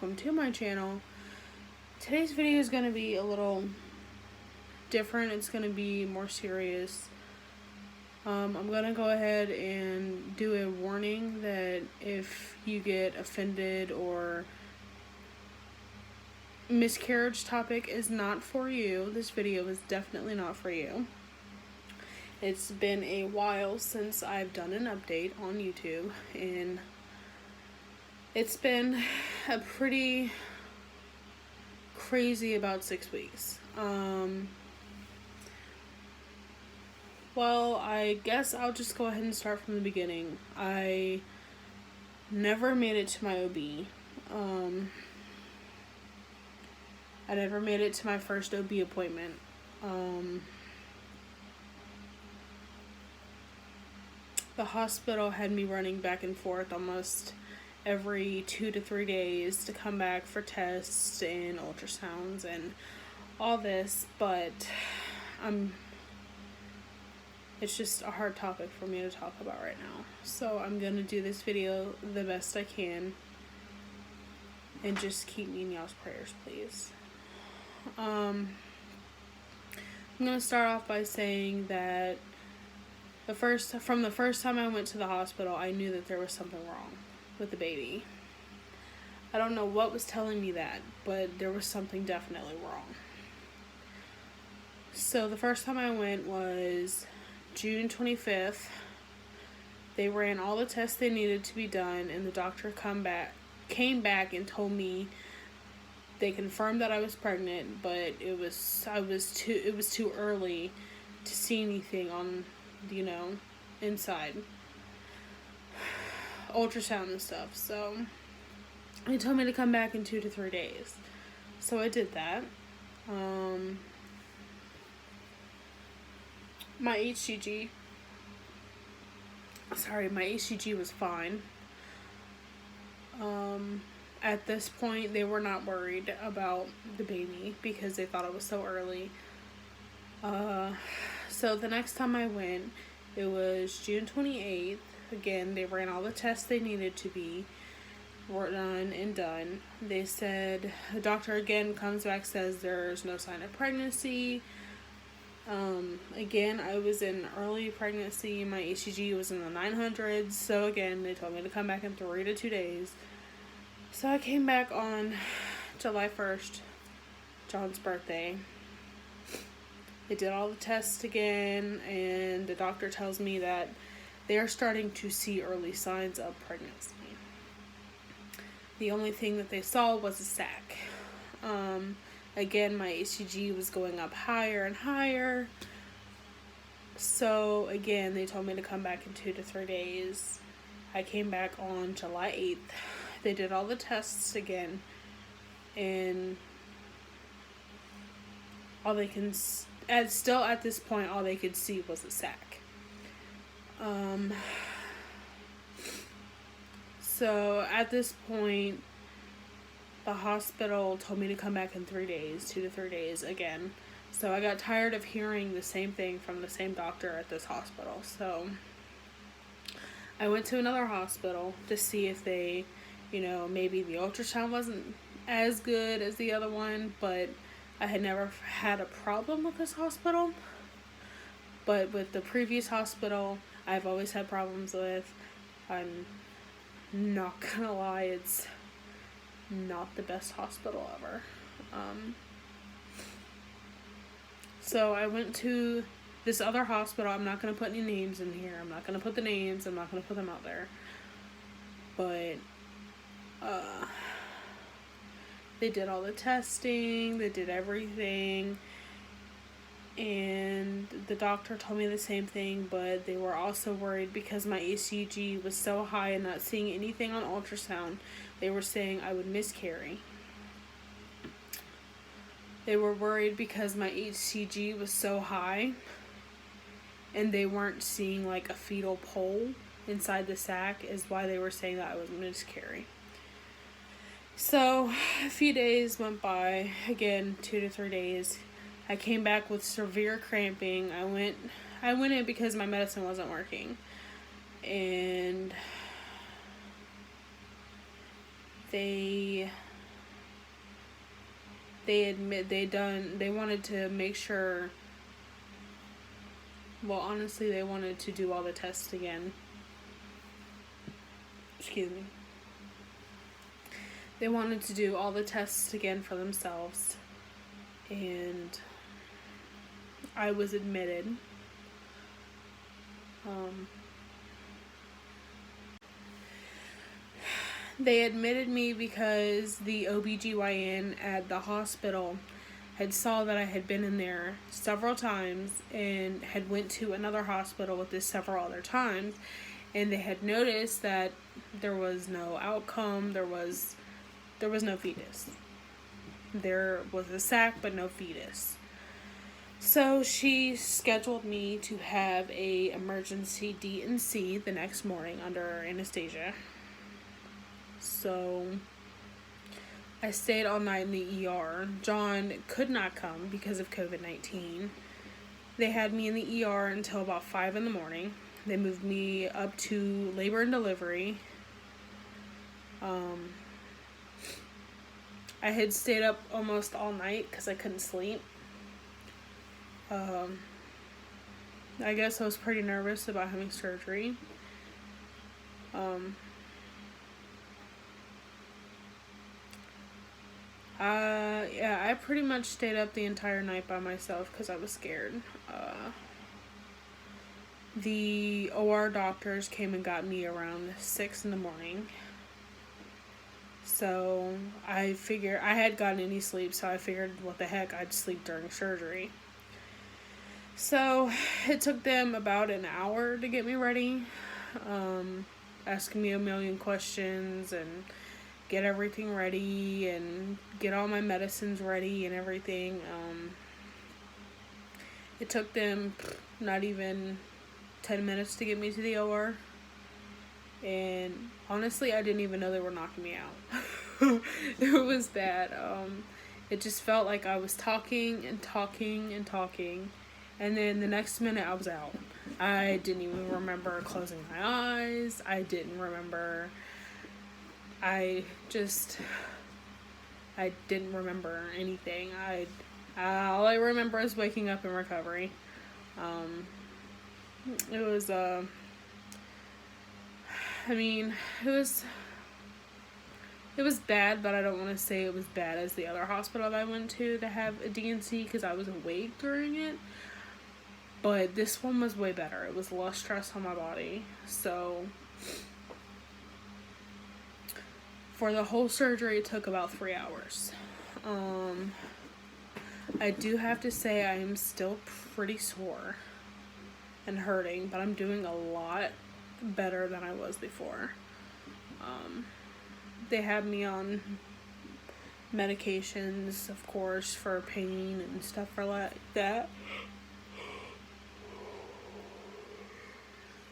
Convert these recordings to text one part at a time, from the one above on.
welcome to my channel. Today's video is going to be a little different. It's going to be more serious. I'm going to go ahead and do a warning that if you get offended or miscarriage topic is not for you, this video is definitely not for you. It's been a while since I've done an update on YouTube, and it's been a pretty crazy about 6 weeks. Well, I guess I'll just go ahead and start from the beginning. I never made it to my OB. I never made it to my first OB appointment. The hospital had me running back and forth almost every 2 to 3 days to come back for tests and ultrasounds and all this, but it's just a hard topic for me to talk about right now. So I'm gonna do this video the best I can, and just keep me in y'all's prayers, please. I'm gonna start off by saying that from the first time I went to the hospital, I knew that there was something wrong with the baby. I don't know what was telling me that, but there was something definitely wrong. So the first time I went was June 25th. They ran all the tests they needed to be done, and the doctor came back and told me they confirmed that I was pregnant, but it was too early to see anything on, inside ultrasound and stuff. So they told me to come back in 2 to 3 days. So I did that. My HCG was fine. At this point, they were not worried about the baby because they thought it was so early. So the next time I went, it was June 28th. Again, they ran all the tests they needed to be done. They said, the doctor again comes back, says there's no sign of pregnancy. Again, I was in early pregnancy. My HCG was in the 900s. So again, they told me to come back in 3 to 2 days. So I came back on July 1st, John's birthday. They did all the tests again, and the doctor tells me that they are starting to see early signs of pregnancy. The only thing that they saw was a sac. Again, my HCG was going up higher and higher. So again, they told me to come back in 2 to 3 days. I came back on July 8th. They did all the tests again, and at this point, all they could see was a sac. So at this point, the hospital told me to come back in 3 days, 2 to 3 days again. So I got tired of hearing the same thing from the same doctor at this hospital. So I went to another hospital to see if they, maybe the ultrasound wasn't as good as the other one, but I had never had a problem with this hospital. But with the previous hospital, I've always had problems with. I'm not gonna lie, it's not the best hospital ever. So I went to this other hospital. I'm not gonna put any names in here. I'm not gonna put the names. I'm not gonna put them out there. But they did all the testing. They did everything. And the doctor told me the same thing, but they were also worried because my HCG was so high and not seeing anything on ultrasound. They were saying I would miscarry. They were worried because my HCG was so high and they weren't seeing like a fetal pole inside the sac, is why they were saying that I would miscarry. So a few days went by, again 2 to 3 days. I came back with severe cramping. I went in because my medicine wasn't working, and they they wanted to make sure, well, honestly, they wanted to do all the tests again. Excuse me. They wanted to do all the tests again for themselves. And I was admitted. They admitted me because the OBGYN at the hospital had saw that I had been in there several times and had went to another hospital with this several other times, and they had noticed that there was no outcome, there was no fetus. There was a sac but no fetus. So she scheduled me to have a emergency D&C the next morning under anesthesia. So I stayed all night in the ER. John could not come because of COVID-19. They had me in the ER until about 5 in the morning. They moved me up to labor and delivery. I had stayed up almost all night because I couldn't sleep. I guess I was pretty nervous about having surgery. I pretty much stayed up the entire night by myself because I was scared. The OR doctors came and got me around 6 in the morning. So I figured, I had gotten any sleep, so I figured, what the heck, I'd sleep during surgery. So it took them about an hour to get me ready, asking me a million questions and get everything ready and get all my medicines ready and everything. It took them not even 10 minutes to get me to the OR. And honestly, I didn't even know they were knocking me out. It was bad. It just felt like I was talking and talking and talking. And then the next minute I was out. I didn't even remember closing my eyes. I didn't remember. I didn't remember anything. All I remember is waking up in recovery. It was, it was bad, but I don't want to say it was bad as the other hospital I went to have a D&C because I was awake during it. But this one was way better. It was less stress on my body. So for the whole surgery, it took about 3 hours. I do have to say I am still pretty sore and hurting, but I'm doing a lot better than I was before. They had me on medications, of course, for pain and stuff like that.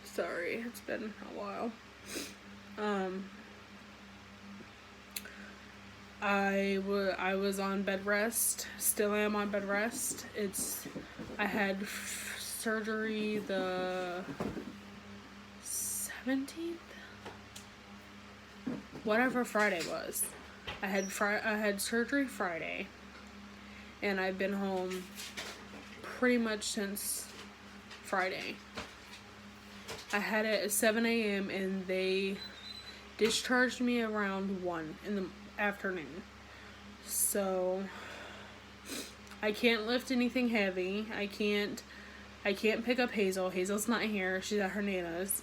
Sorry, it's been a while. I was on bed rest, still am on bed rest. I had surgery the 17th? Whatever Friday was. I had surgery Friday, and I've been home pretty much since Friday. I had it at 7 a.m. and they discharged me around 1 in the afternoon. So I can't lift anything heavy. I can't pick up Hazel. Hazel's not here. She's at her Nana's.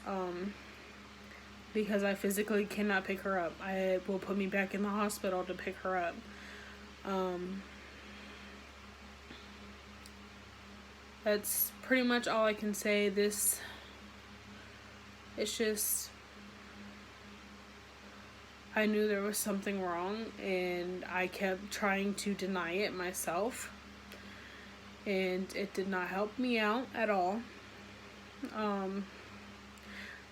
Because I physically cannot pick her up. I will put me back in the hospital to pick her up. That's pretty much all I can say. It's just, I knew there was something wrong, and I kept trying to deny it myself, and it did not help me out at all.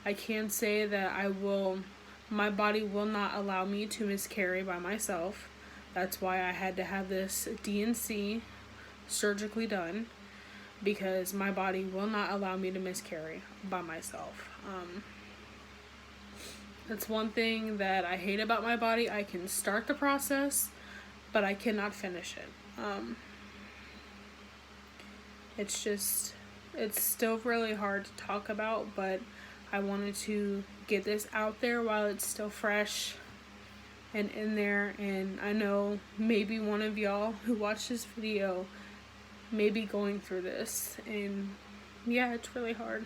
I can say that my body will not allow me to miscarry by myself. That's why I had to have this D&C surgically done, because my body will not allow me to miscarry by myself. That's one thing that I hate about my body. I can start the process, but I cannot finish it. It's just, it's still really hard to talk about, but I wanted to get this out there while it's still fresh and in there. And I know maybe one of y'all who watched this video may be going through this, and yeah, it's really hard.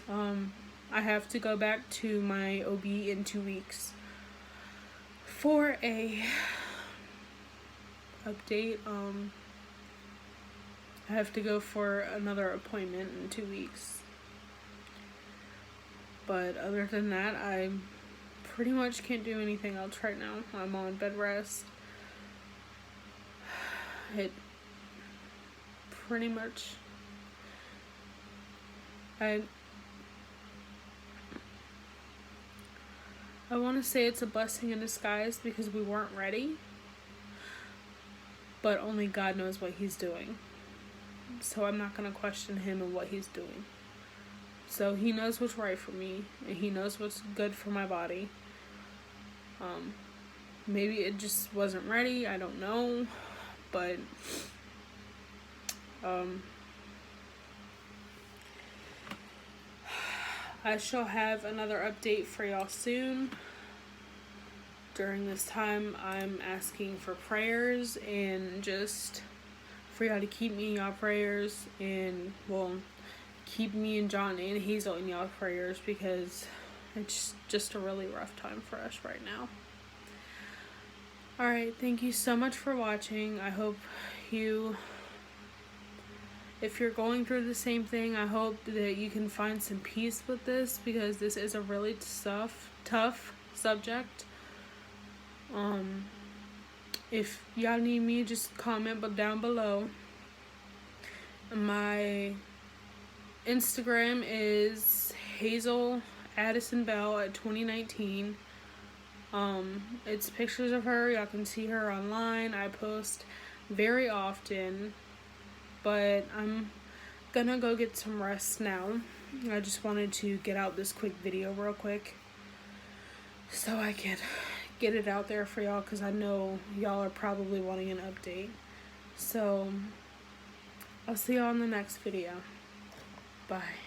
I have to go back to my OB in 2 weeks for a update. I have to go for another appointment in 2 weeks. But other than that, I pretty much can't do anything else right now. I'm on bed rest. It pretty much, I want to say it's a blessing in disguise because we weren't ready. But only God knows what he's doing. So I'm not going to question him and what he's doing. So he knows what's right for me, and he knows what's good for my body. Maybe it just wasn't ready, I don't know. But I shall have another update for y'all soon. During this time, I'm asking for prayers and just for y'all to keep me in y'all prayers, and well, keep me and John and Hazel in y'all prayers because it's just a really rough time for us right now. Alright, thank you so much for watching. I hope if you're going through the same thing, I hope that you can find some peace with this because this is a really tough subject. If y'all need me, just comment down below. My Instagram is Hazel Addison Bell at 2019. It's pictures of her. Y'all can see her online. I post very often, but I'm gonna go get some rest now. I just wanted to get out this quick video real quick so I can get it out there for y'all because I know y'all are probably wanting an update. So I'll see y'all in the next video. Bye.